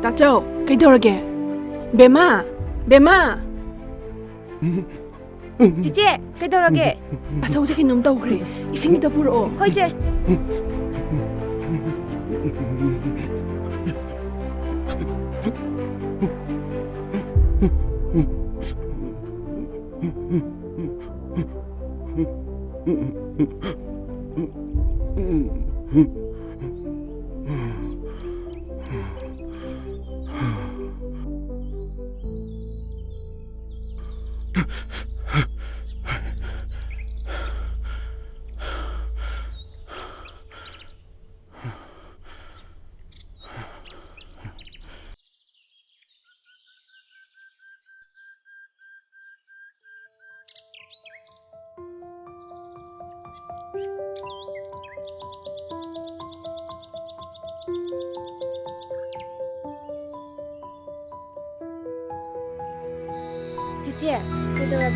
다죠, 그이더라게. 베마. 지제, 그이더라게. 아서 오세기 놈 떠오그래. 이승이다 불어. 허이제. 지제, 그이더라게.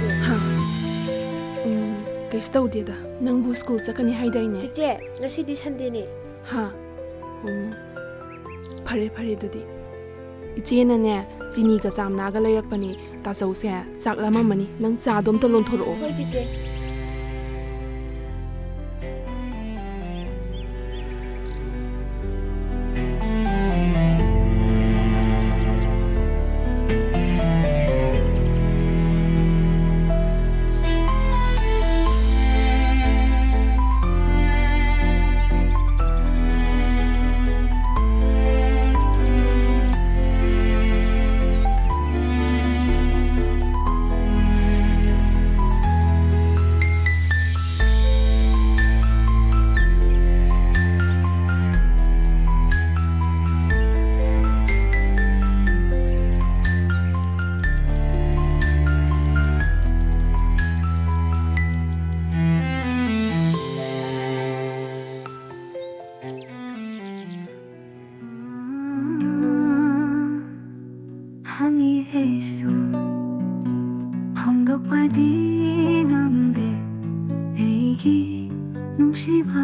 그이스 떠오디다. 낭부 스쿨 자카니 하이다이네. 지제, 나시디 산데네. 파레 두디. 이제나네 지니가 쌈나가 레이락바니 다서우세 짝라마마니 낭 짜돔 떨론 토로. 허이 지제. 항의했어 황덕과 디남데 애기 농시바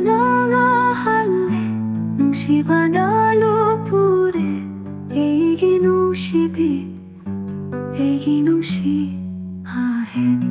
나가 할래 농시바 나로 부래 애기 농시비 애기 농시 아헨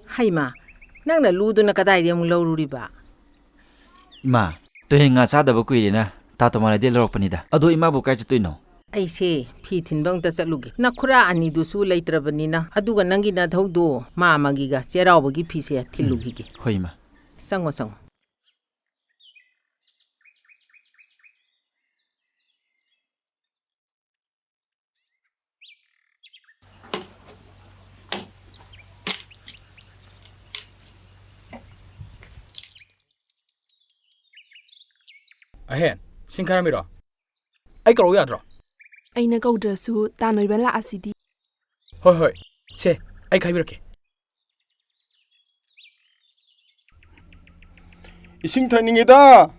하이마, 낭나 루드나 까다이디 아무 러루리바. 이마, 또행아 자다바 꾸이리나 다토마나 딜러럭파니다. 아도 이마부 까이지 또이노. 아이세 피틴방다 쌀루게. 나 쿠라 아니두수 레이트라바니나 아두가 낭기나 더우도 마마기가 제라오버기 피세야 틸루기게. 호이마. 상어. 아헨, 신카라미라. 아이 그러고 야들어. 아이나 가우드라수 따노이반 라아시디. 허이, 세, 아이 가이비렇게. 이싱 타닝이다.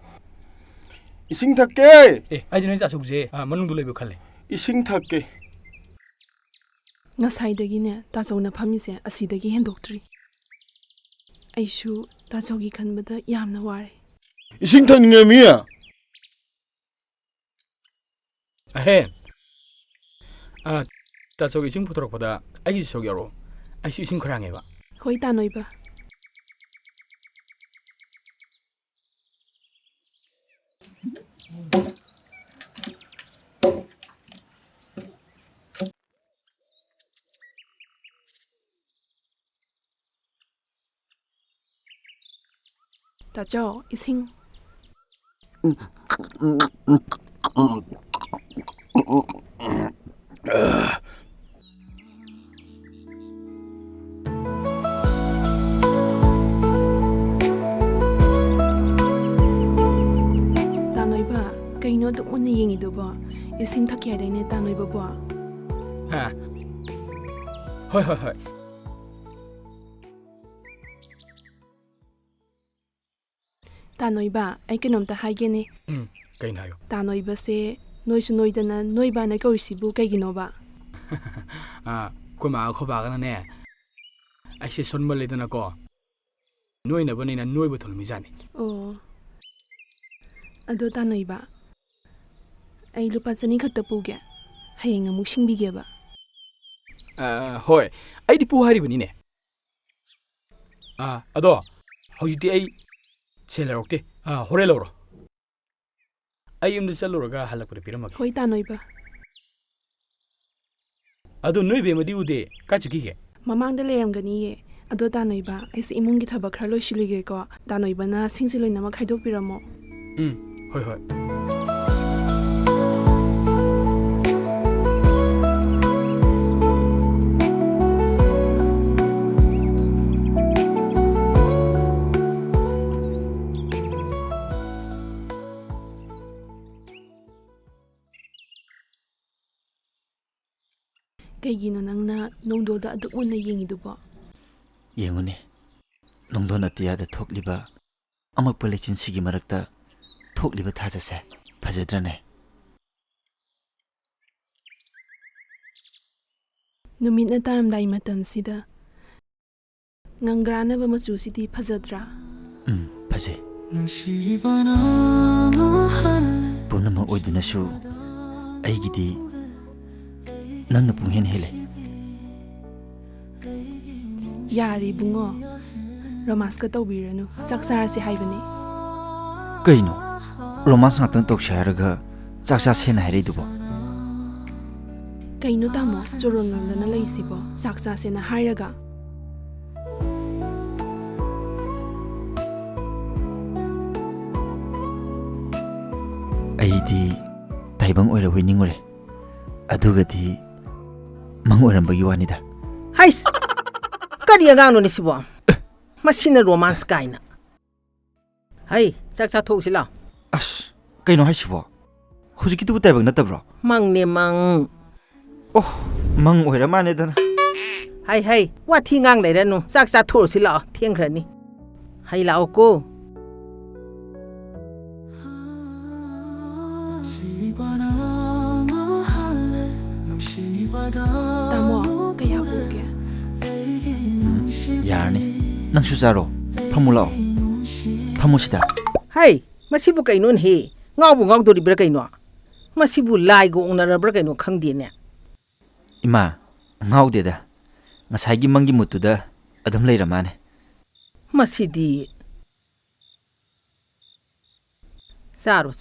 이싱 탈게. 아이디 는 자숙제 만ung도 레이브 칼레. 이싱 탈게. ꯉꯁꯥꯏꯗꯒꯤꯅꯦ ꯇꯥꯆꯧꯅ ꯐꯝꯃꯤꯁꯦ ꯑꯁꯤꯗꯒꯤ ꯍꯦꯟꯗꯣꯛꯇ꯭ꯔꯤ ꯑꯩꯁꯨ ꯇꯥꯆꯧꯒꯤ ꯈꯟꯕꯗ ꯌꯥꯝꯅ ꯋꯥꯔꯦ 이싱 타닝이 미야. 아헨. 따서기 이싱 보도록보다 아기 지속여로 아이시 이싱 그랑해봐. ꯍꯣꯏ ꯇꯥꯅꯣꯏꯕ ꯇꯥꯆꯧ 이싱 ꯇꯥꯅꯣꯏꯕ ꯀꯩꯅꯣ ꯑꯗꯨꯛ ꯃꯨꯟꯅ ꯌꯦꯡꯉꯤꯗꯨꯕꯣ ꯏꯁꯤꯡ ꯊꯛꯀꯦ ꯍꯥꯏꯗꯥꯏꯅꯦ ꯇꯥꯅꯣꯏꯕꯕꯣ ꯍꯣꯏ ꯇꯥꯅꯣꯏꯕ ꯑꯩ ꯀꯩꯅꯣꯝꯇ ꯍꯥꯏꯒꯦꯅꯦ ꯀꯩꯅꯣ ꯍꯥꯏꯌꯣ ꯇꯥꯅꯣꯏꯕꯁꯦ ꯅꯣꯏꯁꯨ ꯅꯣꯏꯗꯅ ꯅꯣꯏꯕꯥꯅ ꯀꯧꯔꯤꯁꯤꯕꯨ ꯀꯩꯒꯤꯅꯣꯕ ꯑꯩꯈꯣꯏ ꯃꯥꯒ ꯈꯣꯏꯕꯥꯒꯅꯅꯦ ꯑꯩꯁꯦ ꯁꯣꯟꯕ ꯂꯩꯗꯅꯀꯣ ꯅꯣꯏꯅꯕꯅꯤꯅ ꯅꯣꯏꯕ ꯊꯣꯜꯃꯤꯖꯥꯅꯤ ꯑꯣ ꯑꯗꯣ ꯇꯥꯅꯣꯏꯕ ꯑꯩ ꯂꯨꯄꯥ 200 ꯈꯛꯇ ꯄꯨꯒꯦ ꯍꯌꯦꯡ ꯑꯃꯨꯛ ꯁꯤꯡꯕꯤꯒꯦꯕ ꯍꯣꯏ ꯑꯩꯗꯤ ꯄꯨ ꯍꯥꯏꯔꯤꯕꯅꯤꯅꯦ ꯑꯗꯣ ꯍꯧꯖꯤꯛꯇꯤ ꯑꯩ ꯁꯦꯜ ꯂꯧꯔꯛꯇꯦ ꯍꯣꯔꯦꯟ ꯂꯧꯔꯣ ꯑꯩ ꯌꯨꯝꯗ ꯆꯠꯂꯨꯔꯒ ꯍꯜꯂꯛꯄꯗ ꯄꯤꯔꯝꯃꯒꯦ ꯍꯣꯏ ꯇꯥꯅꯣꯏꯕ ꯑꯗꯣ ꯅꯣꯏ ꯕꯦꯝꯃꯗꯤ ꯎꯗꯦ ꯀꯥꯏ ꯆꯠꯈꯤꯒꯦ ꯃꯃꯥꯡꯗ ꯂꯩꯔꯝꯒꯅꯤꯌꯦ ꯑꯗꯣ ꯇꯥꯅꯣꯏꯕ ꯑꯩꯁꯦ ꯏꯃꯨꯡꯒꯤ ꯊꯕꯛ ꯈꯔ ꯂꯣꯏꯁꯤꯜꯂꯤꯒꯦꯀꯣ ꯇꯥꯅꯣꯏꯕꯅ ꯁꯤꯡꯁꯦ ꯂꯣꯏꯅꯃꯛ ꯈꯥꯏꯗꯣꯛꯄꯤꯔꯝꯃꯣ ꯍꯣꯏ ꯀꯩꯒꯤꯅꯣ ꯅꯪꯅ ꯅꯣꯡꯗꯣꯜꯗ ꯑꯗꯨꯛ ꯃꯨꯟꯅ ꯌꯦꯡꯉꯤꯗꯨꯕꯣ ꯌꯦꯡꯉꯨꯅꯦ ꯅꯣꯡꯗꯣꯟ ꯑꯇꯤꯌꯥꯗ ꯊꯣꯛꯂꯤꯕ ꯑꯃꯛꯄ ꯂꯩꯆꯤꯟꯁꯤꯒꯤ ꯃꯔꯛꯇ ꯊꯣꯛꯂꯤꯕ ꯊꯥꯖꯁꯦ ꯐꯖꯗ꯭ꯔꯅꯦ ꯅꯨꯃꯤꯠꯅ ꯇꯥꯔꯝꯗꯥꯏ ꯃꯇꯝꯁꯤꯗ ꯉꯪꯒ꯭ꯔꯥꯅꯕ ꯃꯆꯨꯁꯤꯗꯤ ꯐꯖꯗ꯭ꯔꯥ ꯐꯖꯩ ꯄꯨꯝꯅꯃꯛ ꯑꯣꯏꯗꯨꯅꯁꯨ ꯑꯩꯒꯤꯗꯤ ꯅꯪꯅ ꯄꯨꯡꯍꯦꯟ ꯍꯦꯜꯂꯦ ꯌꯥꯔꯦ ꯏꯕꯨꯡꯉꯣ ꯔꯣꯃꯥꯟꯁꯀ ꯇꯧꯕꯤꯔꯅꯨ ꯆꯥꯛ ꯆꯥꯔꯁꯤ ꯍꯥꯏꯕꯅꯤ ꯀꯩꯅꯣ ꯔꯣꯃꯥꯟꯁ ꯉꯥꯛꯇꯪ ꯇꯧꯁꯦ ꯍꯥꯏꯔꯒ ꯆꯥꯛ ꯆꯥꯁꯦꯅ ꯍꯥꯏꯔꯛꯏꯗꯨꯕꯣ ꯀꯩꯅꯣ ꯇꯥꯃꯣ ꯆꯣꯔꯣꯟꯂꯣꯝꯗꯅ ꯂꯩꯁꯤꯕꯣ ꯆꯥꯛ ꯆꯥꯁꯦꯅ ꯍꯥꯏꯔꯒ ꯑꯩꯗꯤ ꯇꯥꯏꯕꯪ ꯑꯣꯏꯔꯕꯣꯏ ꯅꯤꯡꯉꯨꯔꯦ ꯑꯗꯨꯒꯗꯤ ꯃꯪ ꯑꯣꯏꯔꯝꯕꯒꯤ ꯋꯥꯅꯤꯗ ꯍꯥꯏꯁ ꯀꯔꯤ ꯑꯉꯥꯡꯅꯣꯅꯦ ꯁꯤꯕꯣ ꯃꯁꯤꯅ ꯔꯣꯃꯥꯟꯁ ꯀꯥꯏꯅ ꯍꯩ ꯆꯥꯛ ꯆꯥꯊꯣꯛꯎꯁꯤ ꯂꯥꯎ ꯑꯁ ꯀꯩꯅꯣ ꯍꯥꯏꯁꯤꯕꯣ ꯍꯧꯖꯤꯛꯀꯤꯗꯨꯕꯨ ꯇꯥꯏꯕꯪ ꯅꯠꯇꯕ꯭ꯔꯣ ꯃꯪꯅꯦ ꯃꯪ ꯑꯣ ꯃꯪ ꯑꯣꯏꯔ ꯃꯥꯅꯦꯗꯅ ꯍꯩ ꯋꯥꯊꯤ ꯉꯥꯡ ꯂꯩꯔꯅꯨ ꯆꯥꯛ ꯆꯥꯊꯣꯛꯎꯁꯤ ꯂꯥꯎ ꯊꯦꯡꯈ꯭ꯔꯅꯤ ꯍꯩ ꯂꯥꯛꯑꯣ ꯀꯣ ꯇꯥꯃꯣ ꯀꯌꯥ ꯄꯨꯒꯦ ꯌꯥꯔꯅꯤ ꯅꯪꯁꯨ ꯆꯥꯔꯣ ꯐꯝꯃꯨ ꯂꯥꯛꯑꯣ ꯐꯝꯃꯨ ꯁꯤꯗ ꯍꯩ ꯃꯁꯤꯕꯨ ꯀꯩꯅꯣꯅꯦꯍꯦ ꯉꯥꯎꯕꯨ ꯉꯥꯎꯗꯣꯔꯤꯕ꯭ꯔꯥ ꯀꯩꯅꯣ ꯃꯁꯤꯕꯨ ꯂꯥꯏꯒ ꯑꯣꯛꯅꯔꯕ꯭ꯔꯥ ꯀꯩꯅꯣ ꯈꯪꯗꯦꯅꯦ ꯏꯃꯥ ꯉꯥꯎꯗꯦꯗ ꯉꯁꯥꯏꯒꯤ ꯃꯪꯒꯤ ꯃꯨꯠꯇꯨꯗ ꯑꯗꯨꯝ ꯂꯩꯔ ꯃꯥꯅꯦ ꯃꯁꯤꯗꯤ ꯆꯥꯔꯣ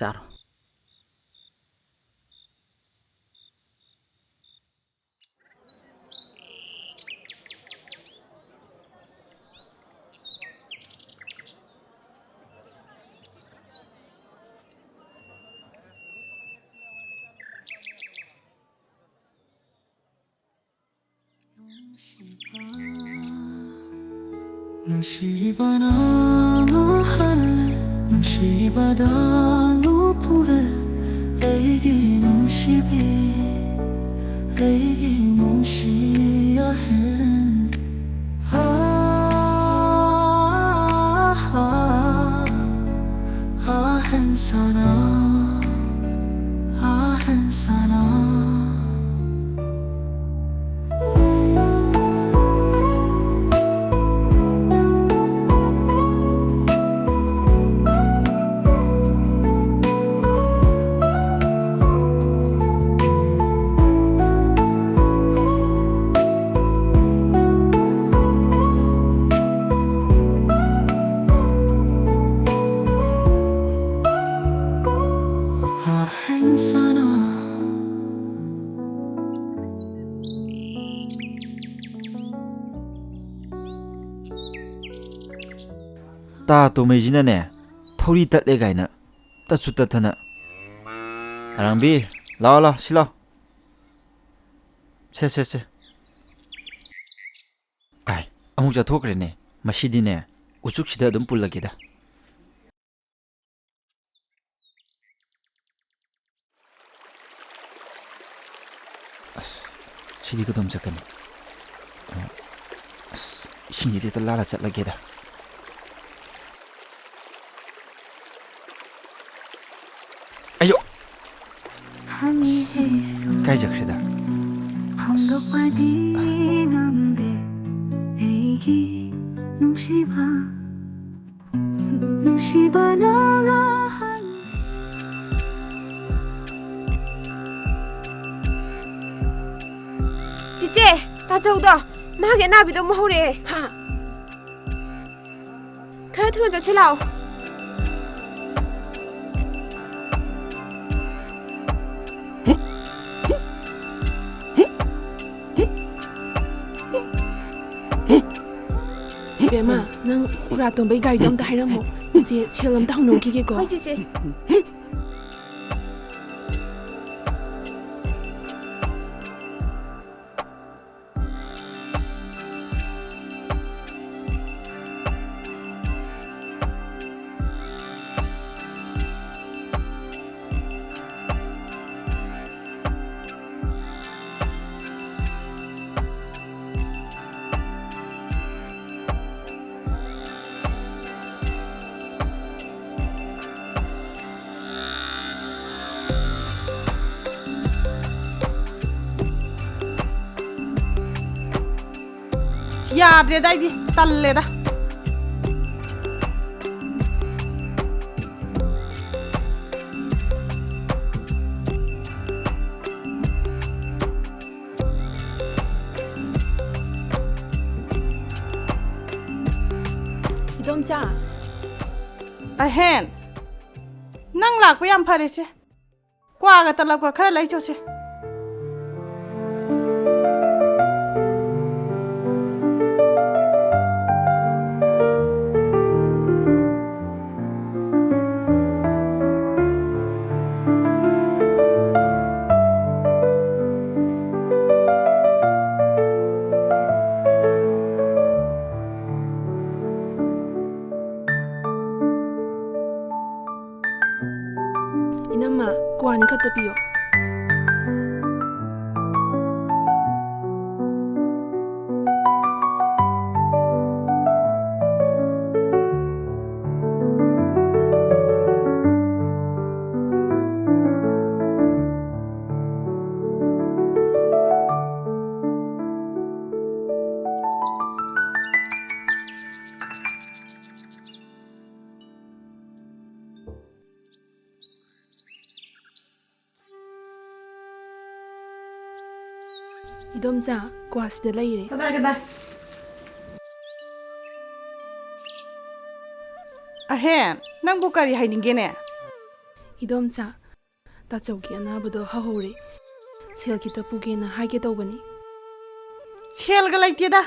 눈시바나 너 할래 눈시바다 너 보래 애기 눈시비 애기 눈시야 해 Ahensana, Ahensana. Ahensana. Ta to mai jina ne thori tat le gaina ta su ta thana arangbi lao la sila se ai amu ja thokre ne masidi ne uchuk sida dum pullage da sidi ko dum sakani singi de ta lala chat lage da ayo kai jakre da Cici, 따져오다. 마게 나비도 모래. 하 그래 들어 저 칠라오. Bema nang raton bai gai dam ta hairamo ije chelam ta hno ki ke ko oi cici. ꯌꯥꯗ꯭ꯔꯦꯗ ꯑꯩꯗꯤ ꯇꯜꯂꯦꯗ idomcha ꯑꯍꯦꯟ ꯅꯪ ꯂꯥꯛꯄ ꯌꯥꯝ ꯐꯔꯦꯁꯦ ꯀ꯭ꯋꯥꯒ ꯇꯂꯞꯀ ꯈꯔ ꯂꯩꯆꯣꯁꯦ inamma kwani khatta piyo idomcha kwasida leire ꯀꯗꯥꯏ ꯑꯍꯦꯟ ꯅꯪꯕꯨ ꯀꯔꯤ ꯍꯥꯏꯅꯤꯡꯒꯦꯅꯦ idomcha ta chauki anabado hahore sel kita pugena haige tawbani ꯁꯦꯜꯒ ꯂꯩꯇꯦꯗ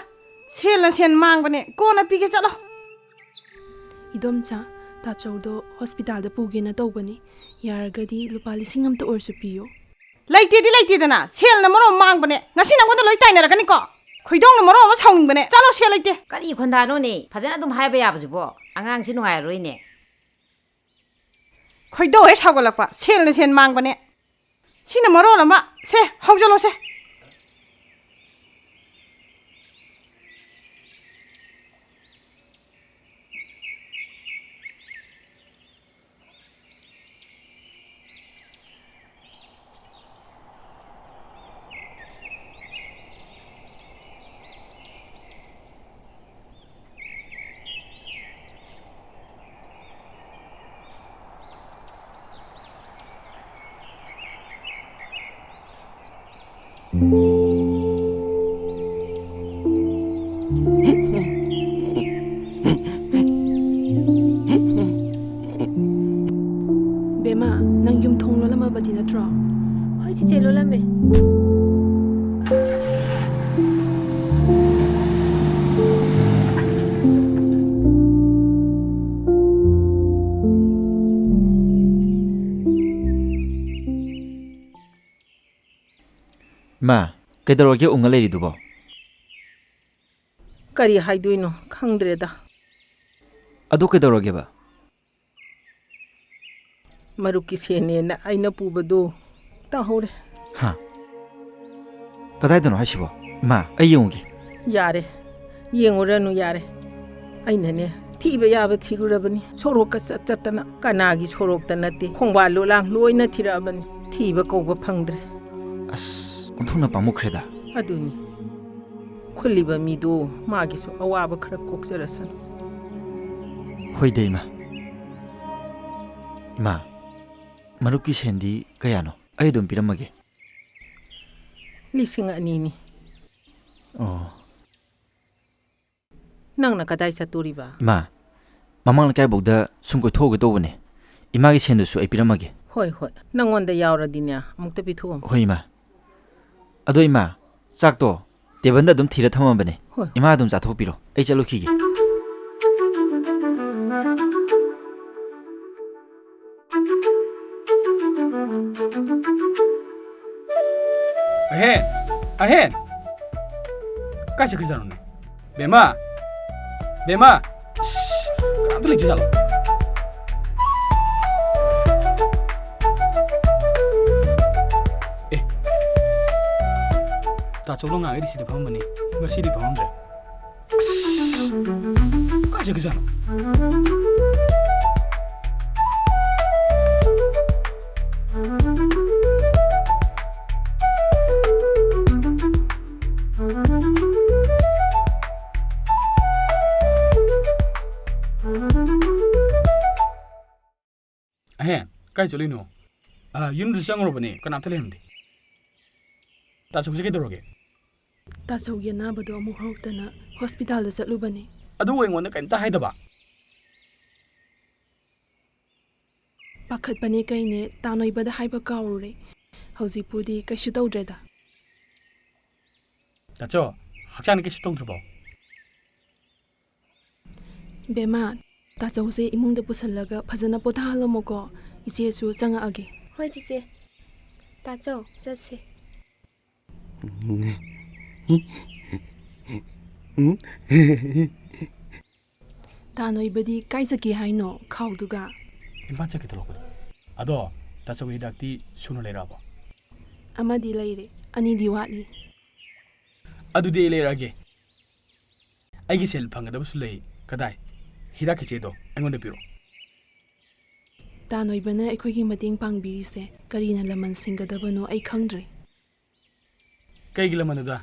ꯁꯦꯜꯅ ꯁꯦꯟ ꯃꯥꯡꯕꯅꯦ ꯀꯣꯟꯅ ꯄꯤꯒꯦ ꯆꯠꯂꯣ idomcha ta chaudo hospital da pugena tawbani yaragadi lupa lising amta orsu piyo ꯂꯩꯇꯦꯗꯤ ꯂꯩꯇꯦꯗꯅ ꯁꯦꯜꯅ ꯃꯔꯣꯝ ꯃꯥꯡꯕꯅꯦ ꯉꯁꯤ ꯅꯪꯉꯣꯟꯗ ꯂꯣꯏ ꯇꯥꯏꯅꯔꯛꯀꯅꯤꯀꯣ ꯈꯣꯏꯗꯣꯡꯅ ꯃꯔꯣꯝ ꯑꯃ ꯁꯥꯎꯅꯤꯡꯕꯅꯦ ꯆꯠꯂꯣ ꯁꯦꯜ ꯂꯩꯇꯦ ꯀꯔꯤ ꯈꯣꯟꯗꯥꯅꯣꯅꯦ ꯐꯖꯅ ꯑꯗꯨꯝ ꯍꯥꯏꯕ ꯌꯥꯕꯁꯤꯕꯣ ꯑꯉꯥꯡꯁꯤ ꯅꯨꯡꯉꯥꯏꯔꯣꯏꯅꯦ ꯈꯣꯏꯗꯧ ꯍꯦꯛ ꯁꯥꯎꯒꯠꯂꯛꯄ ꯁꯦꯜꯅ ꯁꯦꯟ ꯃꯥꯡꯕꯅꯦ ꯁꯤꯅ ꯃꯔꯣꯜ ꯑꯃ ꯁꯦ ꯍꯧꯖꯜꯂꯣꯁꯦ ꯕꯦꯃꯥ ꯅꯪ ꯌꯨꯝ ꯊꯣꯡ ꯂꯣꯜꯂꯝꯃꯕꯗꯤ ꯅꯠꯇ꯭ꯔꯣ? ꯍꯣꯏ ꯆꯤꯆꯦ ꯂꯣꯜꯂꯝꯃꯦ꯫ ꯏꯃꯥ ꯀꯩꯗꯧꯔꯒꯦ ꯎꯡꯉ ꯂꯩꯔꯤꯗꯨꯕꯣ? ꯀꯔꯤ ꯍꯥꯏꯗꯣꯏꯅꯣ ꯈꯪꯗ꯭ꯔꯦꯗ. ꯑꯗꯨ ꯀꯩꯗꯧꯔꯒꯦꯕ? ꯃꯔꯨꯞꯀꯤ ꯁꯦꯟꯅꯦꯅ ꯑꯩꯅ ꯄꯨꯕꯗꯣ ꯇꯥꯍꯧꯔꯦ. ꯍꯥ? ꯀꯗꯥꯏꯗꯅꯣ ꯍꯥꯏꯁꯤꯕꯣ? ꯏꯃꯥ ꯑꯩ ꯌꯦꯡꯉꯨꯒꯦ. ꯌꯥꯔꯦ. ꯌꯦꯡꯉꯨꯔꯅꯨ ꯌꯥꯔꯦ. ꯑꯩꯅꯅꯦ ꯊꯤꯕ ꯌꯥꯕ ꯊꯤꯔꯨꯔꯕꯅꯤ. ꯁꯣꯔꯣꯛꯀ ꯆꯠꯇꯅ ꯀꯅꯥꯒꯤ ꯁꯣꯔꯣꯛꯇ ꯅꯠꯇꯦ. ꯈꯣꯡꯕꯥꯜ ꯂꯣꯂꯥꯡ ꯂꯣꯏꯅ ꯊꯤꯔꯛꯑꯕꯅꯤ. ꯊꯤꯕ ꯀꯧꯕ ꯐꯪꯗ꯭ꯔꯦ. ꯑꯁ ꯑꯣꯟꯊꯣꯛꯅ ꯄꯥꯝꯃꯨꯈ꯭ꯔꯦꯗ. ꯑꯗꯨꯅꯤ. ꯈꯨꯜꯂꯤꯕ ꯃꯤꯗꯣ ꯃꯥꯒꯤꯁꯨ ꯑꯋꯥꯕ ꯈꯔ ꯀꯣꯛꯆꯔꯁꯅꯨ. ꯍꯣꯏꯗ ꯏꯃꯥ. ꯏꯃꯥ ꯃꯔꯨꯞꯀꯤ ꯁꯦꯟꯗꯤ ꯀꯌꯥꯅꯣ? ꯑꯩ ꯑꯗꯨꯝ ꯄꯤꯔꯝꯃꯒꯦ. 2,000ꯅꯤ. ꯑꯣ. ꯅꯪꯅ ꯀꯗꯥꯏ ꯆꯠꯇꯣꯔꯤꯕ? ꯏꯃꯥ ꯃꯃꯥꯡ ꯂꯩꯀꯥꯏꯐꯥꯎꯗ ꯁꯨꯝ ꯀꯣꯏꯊꯣꯛꯎꯒꯦ ꯇꯧꯕꯅꯦ. ꯏꯃꯥꯒꯤ ꯁꯦꯟꯗꯨꯁꯨ ꯑꯩ ꯄꯤꯔꯝꯃꯒꯦ. ꯍꯣꯏ ꯍꯣꯏ. ꯅꯪꯉꯣꯟꯗ ꯌꯥꯎꯔꯗꯤꯅꯦ ꯑꯃꯨꯛꯇ ꯄꯤꯊꯣꯛꯑꯝꯃꯨ. ꯍꯣꯏ ꯏꯃꯥ. ꯑꯗꯣ ꯏꯃꯥ ꯆꯥꯛꯇꯣ ꯇꯦꯕꯜꯗ ꯑꯗꯨꯝ ꯊꯤꯔ ꯊꯝꯃꯝꯕꯅꯦ. ꯍꯣꯏ. ꯏꯃꯥ ꯑꯗꯨꯝ ꯆꯥꯊꯣꯛꯄꯤꯔꯣ. ꯑꯩ ꯆꯠꯂꯨꯈꯤꯒꯦ. ꯑꯍꯦꯟ ꯑꯍꯦꯟ ꯀꯥꯏ ꯆꯠꯈ꯭ꯔꯖꯥꯠꯅꯣꯅꯦ? ꯕꯦꯃꯥ ꯕꯦꯃꯥ ꯀꯅꯥꯝꯇ ꯂꯩꯇ꯭ꯔꯖꯥꯠꯂꯣ? ꯑꯦ ꯇꯥꯆꯧꯅ ꯉꯥꯡꯉꯩꯗꯤ ꯁꯤꯗ ꯐꯝꯃꯝꯕꯅꯤ. ꯉꯁꯤꯗꯤ ꯐꯝꯃꯝꯗ꯭ꯔꯦ. ꯀꯥꯏ ꯆꯠꯈ꯭ꯔꯖꯥꯠꯅꯣ? ꯑꯍꯦꯟ ꯀꯥꯏ ꯆꯠꯂꯤꯅꯣ? ꯌꯨꯝꯗꯁꯨ ꯆꯪꯉꯨꯔꯕꯅꯦ. ꯀꯅꯥꯝꯇ ꯂꯩꯔꯝꯗꯦ. ꯇꯥꯆꯧꯁꯦ ꯀꯩꯗꯧꯔꯒꯦ? ꯇꯥꯆꯧꯒꯤ ꯑꯅꯥꯕꯗꯣ ꯑꯃꯨꯛ ꯍꯧꯔꯛꯇꯅ ꯍꯣꯁꯄꯤꯇꯥꯜꯗ ꯆꯠꯂꯨꯕꯅꯤ. ꯑꯗꯨꯕꯨ ꯑꯩꯉꯣꯟꯗ ꯀꯩꯝꯇ ꯍꯥꯏꯗꯕ? ꯄꯥꯈꯠꯄꯅꯦ ꯀꯩꯅꯦ ꯇꯥꯅꯣꯏꯕꯗ ꯍꯥꯏꯕ ꯀꯥꯎꯔꯨꯔꯦ. ꯍꯧꯖꯤꯛꯄꯨꯗꯤ ꯀꯩꯁꯨ ꯇꯧꯗ꯭ꯔꯦꯗ. ꯇꯥꯆꯧ ꯍꯛꯆꯥꯡꯗꯤ ꯀꯩꯁꯨ ꯇꯧꯗ꯭ꯔꯕꯣ? ꯕꯦꯃꯥ ꯇꯥꯆꯧꯁꯦ ꯏꯃꯨꯡꯗ ꯄꯨꯁꯜꯂꯒ ꯐꯖꯅ ꯄꯣꯊꯥꯍꯜꯂꯝꯃꯣꯀꯣ. ꯏꯆꯦꯁꯨ ꯆꯪꯉꯛꯑꯒꯦ. ꯍꯣꯏ ꯆꯤꯆꯦ. ꯇꯥꯆꯧ ꯆꯠꯁꯦ. ꯇꯥꯅꯣꯏꯕꯗꯤ ꯀꯥꯏ ꯆꯠꯀꯦ ꯍꯥꯏꯅꯣ ꯈꯥꯎꯗꯨꯒ? ꯏꯝꯐꯥꯜ ꯆꯠꯀꯦ ꯊꯣꯛꯂꯛꯄꯅꯦ. ꯑꯗꯣ ꯇꯥꯆꯧꯒꯤ ꯍꯤꯗꯥꯛꯇꯤ ꯁꯨꯅ ꯂꯩꯔꯛꯑꯕꯣ? ꯑꯃꯗꯤ ꯂꯩꯔꯦ. ꯑꯅꯤꯗꯤ ꯋꯥꯠꯂꯤ. ꯑꯗꯨꯗꯤ ꯑꯩ ꯂꯩꯔꯛꯑꯒꯦ. ꯑꯩꯒꯤ ꯁꯦꯜ ꯐꯪꯒꯗꯕꯁꯨ ꯂꯩ. ꯀꯗꯥꯏ? ꯍꯤꯗꯥꯛ ꯈꯤꯆꯦꯗꯣ ꯑꯩꯉꯣꯟꯗ ꯄꯤꯔꯣ. ꯇꯥꯅꯣꯏꯕꯅ ꯑꯩꯈꯣꯏꯒꯤ ꯃꯇꯦꯡ ꯄꯥꯡꯕꯤꯔꯤꯁꯦ ꯀꯔꯤꯅ ꯂꯃꯟ ꯁꯤꯡꯒꯗꯕꯅꯣ ꯑꯩ ꯈꯪꯗ꯭ꯔꯦ. ꯀꯩꯒꯤ ꯂꯃꯟꯗꯨꯗ?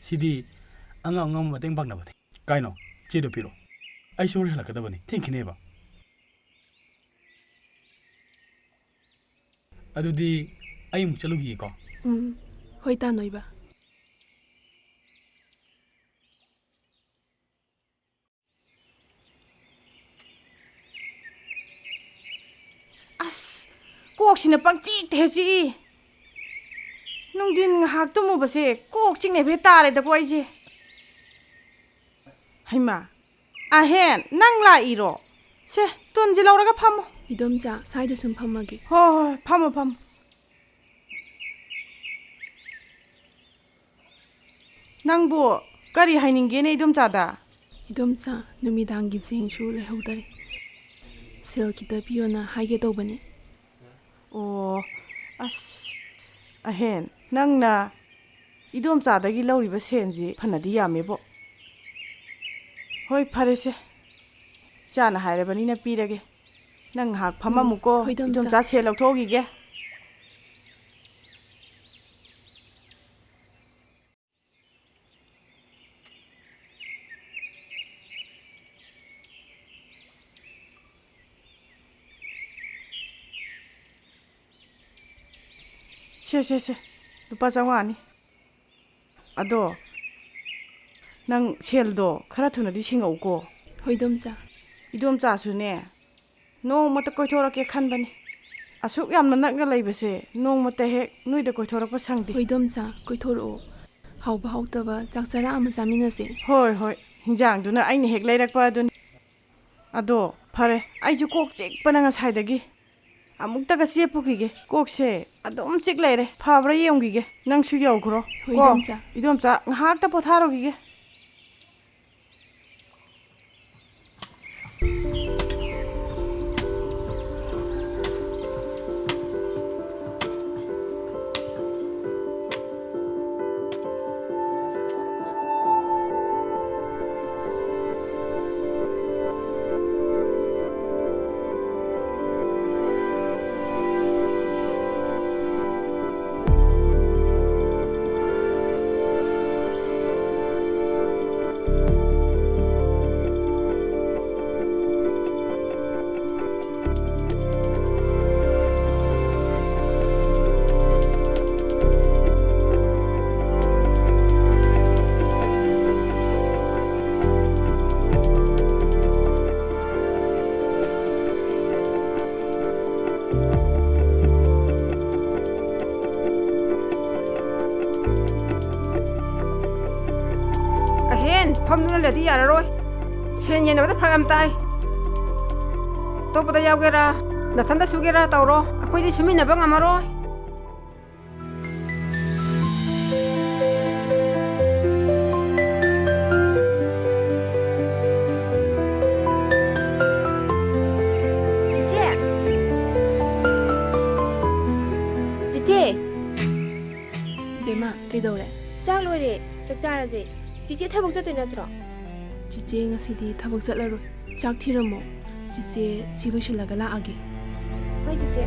ꯁꯤꯗꯤ ꯑꯉꯝ ꯑꯉꯝꯕ ꯃꯇꯦꯡ ꯄꯥꯡꯅꯕꯅꯤ. ꯀꯥꯏꯅꯣ ꯆꯦꯗꯣ ꯄꯤꯔꯣ. ꯑꯩꯁꯨ ꯍꯣꯔꯦꯟ ꯍꯜꯂꯛꯀꯗꯕꯅꯤ. ꯊꯦꯡꯈꯤꯅꯦꯕ. ꯑꯗꯨꯗꯤ ꯑꯩ ꯑꯃꯨꯛ ꯆꯠꯂꯨꯈꯤꯒꯦꯀꯣ. ꯍꯣꯏ ꯇꯥꯅꯣꯏꯕ. ꯑꯁ ꯀꯣꯛꯁꯤꯅ ꯄꯪꯆꯤꯛꯇ ꯍꯦꯛ ꯆꯤꯛꯏ. ꯅꯨꯡꯊꯤꯟ ꯉꯥꯏꯍꯥꯛ ꯇꯨꯝꯃꯨꯕꯁꯦ ꯀꯣꯛ ꯆꯤꯛꯅꯕ ꯍꯦꯛ ꯇꯥꯔꯦꯗꯀꯣ ꯑꯩꯁꯦ. ꯍꯩꯃꯥ ꯑꯍꯦꯟ ꯅꯪ ꯂꯥꯛꯏꯔꯣ? ꯁꯦ ꯇꯨꯟꯁꯦ ꯂꯧꯔꯒ ꯐꯝꯃꯣ. ꯏꯗꯣꯝꯆꯥ ꯁ꯭ꯋꯥꯏꯗ ꯁꯨꯝ ꯐꯝꯃꯒꯦ. ꯍꯣꯏ ꯍꯣꯏ ꯐꯝꯃꯣ ꯐꯝꯃꯣ. ꯅꯪꯕꯨ ꯀꯔꯤ ꯍꯥꯏꯅꯤꯡꯒꯦꯅꯦ ꯏꯗꯣꯝꯆꯥꯗ? ꯏꯗꯣꯝꯆꯥ ꯅꯨꯃꯤꯗꯥꯡꯒꯤ ꯆꯦꯡꯁꯨ ꯂꯩꯍꯧꯗꯔꯦ. ꯁꯦꯜ ꯈꯤꯇ ꯄꯤꯌꯣꯅ ꯍꯥꯏꯒꯦ ꯇꯧꯕꯅꯤ. ꯑꯣ ꯑꯁ ꯑꯍꯦꯟ ꯅꯪꯅ ꯏꯗꯣꯝꯆꯥꯗꯒꯤ ꯂꯧꯔꯤꯕ ꯁꯦꯟꯁꯤ ꯐꯅꯗꯤ ꯌꯥꯝꯃꯦꯕꯣ. ꯍꯣꯏ ꯐꯔꯦꯁꯦ. ꯏꯆꯥꯅ ꯍꯥꯏꯔꯕꯅꯤꯅ ꯄꯤꯔꯒꯦ. ꯅꯪ ꯉꯥꯏꯍꯥꯛ ꯐꯝꯃꯝꯃꯨꯀꯣ. ꯍꯣꯏ ꯏꯗꯣꯝꯆꯥ. ꯏꯗꯣꯝꯆꯥ ꯁꯦꯜ ꯂꯧꯊꯣꯛꯈꯤꯒꯦ. ꯁꯦ ꯂꯨꯄꯥ 500ꯅꯤ. ꯑꯗꯣ ꯅꯪ ꯁꯦꯜꯗꯣ ꯈꯔ ꯊꯨꯅꯗꯤ ꯁꯤꯡꯉꯛꯎꯀꯣ. ꯍꯣꯏ ꯏꯗꯣꯝꯆꯥ. 이돔짜수네 너무 ꯀꯣꯏꯊꯣꯔꯛꯀꯦ ꯈꯟꯕꯅꯤ. ꯑꯁꯨꯛ ꯌꯥꯝꯅ ꯅꯛꯅ ꯂꯩꯕꯁꯦ ꯅꯣꯡꯃꯇ ꯍꯦꯛ ꯅꯣꯏꯗ ꯀꯣꯏꯊꯣꯔꯛꯄ ꯁꯪꯗꯦ ꯍꯣꯏꯗꯣꯝꯆꯥ ꯀꯣꯏꯊꯣꯔꯛꯑꯣ ꯍꯥꯎꯕ ꯍꯥꯎꯇꯕ ꯆꯥꯛ ꯆꯔꯥ ꯑꯃ ꯆꯥꯃꯤꯟꯅꯁꯦ ꯍꯣꯏ ꯍꯣꯏ ꯍꯤꯟꯖꯥꯡꯗꯨꯅ ꯑꯩꯅ ꯍꯦꯛ ꯂꯩꯔꯛꯄ ꯑꯗꯨꯅꯤ ꯑꯗꯣ ꯐꯔꯦ ꯑꯩꯁꯨ ꯀꯣꯛ ꯆꯤꯛꯄꯅ ꯉꯁꯥꯏꯗꯒꯤ ꯑꯃꯨꯛꯇꯒ ꯆꯦꯞꯄꯨꯈꯤꯒꯦ ꯀꯣꯛꯁꯦ ꯑꯗꯨꯝ ꯆꯤꯛ ꯂꯩꯔꯦ ꯐꯕ꯭ꯔꯥ ꯌꯦꯡꯈꯤꯒꯦ ꯅꯪꯁꯨ ꯌꯧꯈ꯭ꯔꯣ ꯍꯣꯏ ꯀꯣ ꯏꯗꯣꯝꯆꯥ ꯏꯗꯣꯝꯆꯥ ꯉꯥꯏꯍꯥꯛꯇ ꯄꯣꯊꯥꯔꯨꯈꯤꯒꯦ ꯐꯝꯗꯨꯅ ꯂꯩꯔꯗꯤ ꯌꯥꯔꯔꯣꯏ ꯁꯦꯟ ꯌꯦꯟꯅꯕꯗ ꯐꯔꯛ ꯌꯥꯝ ꯇꯥꯏ ꯑꯇꯣꯞꯄꯗ ꯌꯥꯎꯒꯦꯔꯥ ꯅꯊꯟꯗ ꯁꯨꯒꯦꯔꯥ ꯇꯧꯔꯣ ꯑꯩꯈꯣꯏꯗꯤ ꯁꯨꯃꯤꯟꯅꯕ ꯉꯝꯃꯔꯣꯏ ꯆꯤꯆꯦ ꯕꯦꯝꯃ ꯀꯩꯗꯧꯔꯦ ꯆꯥꯛ ꯂꯣꯏꯔꯦ ꯆꯥꯛ ꯆꯥꯔꯁꯦ ꯆꯤꯆꯦ ꯊꯕꯛ ꯆꯠꯇꯣꯏ ꯅꯠꯇ꯭ꯔꯣ ꯆꯤꯆꯦ ꯉꯁꯤꯗꯤ ꯊꯕꯛ ꯆꯠꯂꯔꯣꯏ ꯆꯥꯛ ꯊꯤꯔꯝꯃꯣ ꯆꯤꯆꯦ ꯁꯤ ꯂꯣꯏꯁꯤꯜꯂꯒ ꯂꯥꯛꯑꯒꯦ ꯍꯣꯏ ꯆꯤꯆꯦ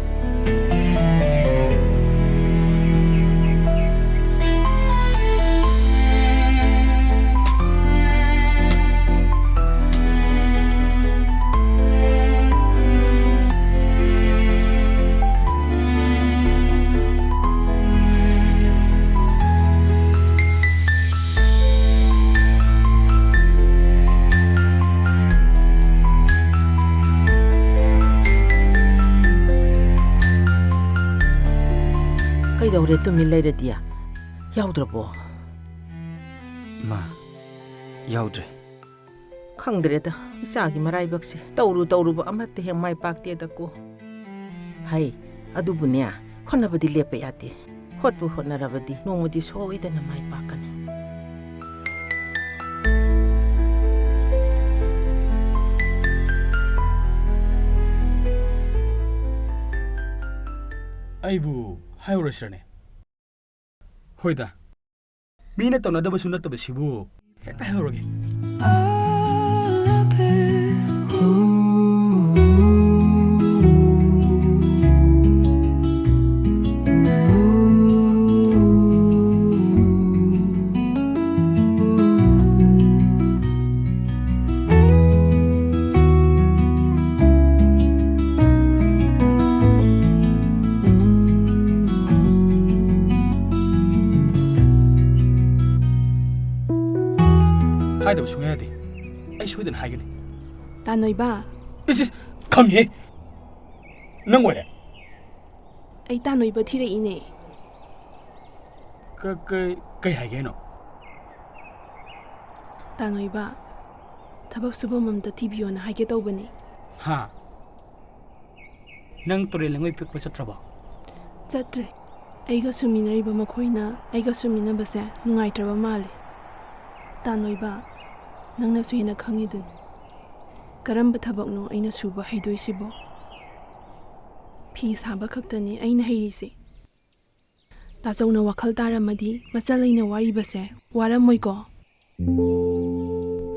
ꯀꯩꯗꯧꯔꯦ ꯇꯨꯃꯤꯟ ꯂꯩꯔꯗꯤ ꯌꯥꯎꯗ꯭ꯔꯕꯣ ꯃꯥ ꯌꯥꯎꯗ꯭ꯔꯦ ꯈꯪꯗ꯭ꯔꯦꯗ ꯏꯆꯥꯒꯤ ꯃꯔꯥꯏꯕꯛꯁꯦ ꯇꯧꯔꯨꯕ ꯑꯃꯠꯇ ꯍꯦꯛ ꯃꯥꯏ ꯄꯥꯛꯇꯦꯗꯀꯣ ꯍꯩ ꯑꯗꯨꯕꯨꯅꯦ ꯍꯣꯠꯅꯕꯗꯤ ꯂꯦꯞꯄ ꯌꯥꯗꯦ ꯍꯣꯠꯄꯨ ꯍꯣꯠꯅꯔꯕꯗꯤ ꯅꯣꯡꯃꯗꯤ ꯁꯣꯏꯗꯅ ꯃꯥꯏ ꯄꯥꯛꯀꯅꯤ ꯑꯩꯕꯨ ꯍꯥꯏꯔꯨꯔꯁꯤꯔꯅꯦ ꯍꯣꯏꯗ ꯃꯤꯅ ꯇꯧꯅꯗꯕꯁꯨ ꯅꯠꯇꯕꯁꯤꯕꯨ ꯍꯦꯛꯇ ꯍꯥꯏꯔꯨꯔꯒꯦ 하이드부 중요해야 돼. 아이 소이든 하이겠네. ꯇꯥꯅꯣꯏꯕ 이씨 감히. 넌 뭐래? ꯑꯩ ꯇꯥꯅꯣꯏꯕ ꯊꯤꯔꯛꯏꯅꯦ 그이 하이게노. ꯇꯥꯅꯣꯏꯕ ꯊꯕꯛ ꯁꯨꯕꯝ ꯑꯝꯇ ꯊꯤꯕꯤꯌꯣꯅ ꯍꯥꯏꯒꯦ ꯇꯧꯕꯅꯦ 하. ꯅꯪ ꯇꯣꯔꯦꯜ ꯂꯩꯉꯣꯏ ꯄꯤꯛꯄ ꯆꯠꯇ꯭ꯔꯕꯣ? ꯆꯠꯇ꯭ꯔꯦ ꯑꯩꯒ ꯁꯨꯃꯤꯟꯅꯔꯤꯕ ꯃꯈꯣꯏꯅ ꯑꯩꯒ ꯁꯨꯃꯤꯟꯅꯕꯁꯦ ꯅꯨꯡꯉꯥꯏꯇ꯭ꯔꯕ ꯃꯥꯜꯂꯦ ꯇꯥꯅꯣꯏꯕ ꯅꯪꯅꯁꯨ ꯍꯦꯟꯅ ꯈꯪꯉꯤꯗꯨꯅꯤ ꯀꯔꯝꯕ ꯊꯕꯛꯅꯣ ꯑꯩꯅ ꯁꯨꯕ ꯍꯩꯗꯣꯏꯁꯤꯕꯣ ꯐꯤ ꯁꯥꯕ ꯈꯛꯇꯅꯤ ꯑꯩꯅ ꯍꯩꯔꯤꯁꯦ ꯇꯥꯆꯧꯅ ꯋꯥꯈꯜ ꯇꯥꯔꯝꯃꯗꯤ ꯃꯆꯜ ꯂꯩꯅ ꯋꯥꯔꯤꯕꯁꯦ ꯋꯥꯔꯝꯃꯣꯏꯀꯣ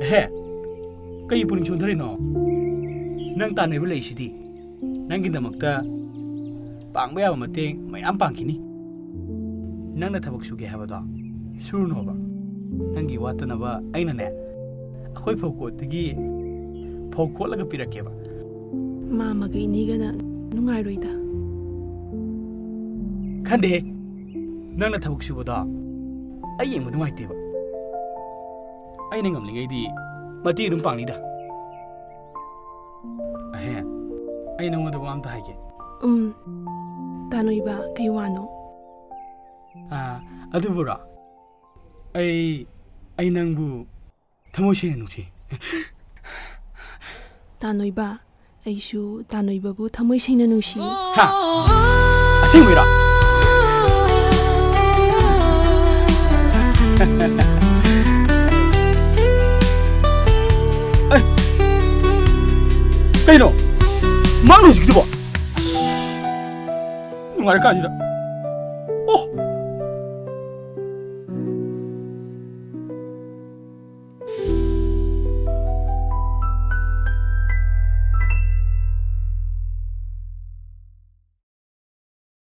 ꯍꯦ ꯀꯩ ꯄꯨꯛꯅꯤꯡ ꯆꯣꯟꯊꯔꯤꯅꯣ ꯅꯪ ꯇꯥꯅꯣꯏꯕ ꯂꯩꯁꯤꯗꯤ ꯅꯪꯒꯤꯗꯃꯛꯇ ꯄꯥꯡꯕ ꯌꯥꯕ ꯃꯇꯦꯡ ꯃꯌꯥꯝ ꯄꯥꯡꯈꯤꯅꯤ ꯅꯪꯅ ꯊꯕꯛ ꯁꯨꯒꯦ ꯍꯥꯏꯕꯗꯣ ꯁꯨꯔꯨꯅꯣꯕ ꯅꯪꯒꯤ ꯋꯥꯠꯇꯅꯕ ꯑꯩꯅꯅꯦ ꯑꯩꯈꯣꯏ ꯐꯧꯀꯣꯠꯇꯒꯤ ꯐꯧ ꯈꯣꯠꯂꯒ ꯄꯤꯔꯛꯀꯦꯕ ꯃꯥꯃꯒ ꯏꯅꯦꯒꯅ ꯅꯨꯡꯉꯥꯏꯔꯣꯏꯗ ꯈꯟꯗꯦꯍꯦ ꯅꯪꯅ ꯊꯕꯛ ꯁꯨꯕꯗꯣ ꯑꯩ ꯌꯦꯡꯕ ꯅꯨꯡꯉꯥꯏꯇꯦꯕ ꯑꯩꯅ ꯉꯝꯂꯤꯉꯩꯗꯤ ꯃꯇꯦꯡ ꯑꯗꯨꯝ ꯄꯥꯡꯅꯤꯗ ꯑꯍꯦ ꯑꯩ ꯅꯉꯣꯟꯗ ꯋꯥ ꯑꯝꯇ ꯍꯥꯏꯒꯦ ꯇꯥꯅꯣꯏꯕ ꯀꯩ ꯋꯥꯅꯣ ꯑꯗꯨꯕꯨꯔꯣ ꯑꯩ ꯅꯪꯕꯨ ꯊꯃꯣꯏ ꯁꯦꯡꯅ ꯅꯨꯡꯁꯤ ꯇꯥꯅꯣꯏꯕ ꯑꯩꯁꯨ ꯇꯥꯅꯣꯏꯕꯕꯨ ꯊꯃꯣꯏ ꯁꯦꯡꯅ ꯅꯨꯡꯁꯤ ꯍꯥ ꯑꯁꯦꯡꯕꯩꯔꯣ ꯀꯩꯅꯣ ꯃꯥꯡꯅ ꯍꯧꯖꯤꯛꯀꯤꯗꯨꯕꯣ ꯅꯨꯡꯉꯥꯏꯔ ꯀꯥꯟꯁꯤꯗ ꯑꯣ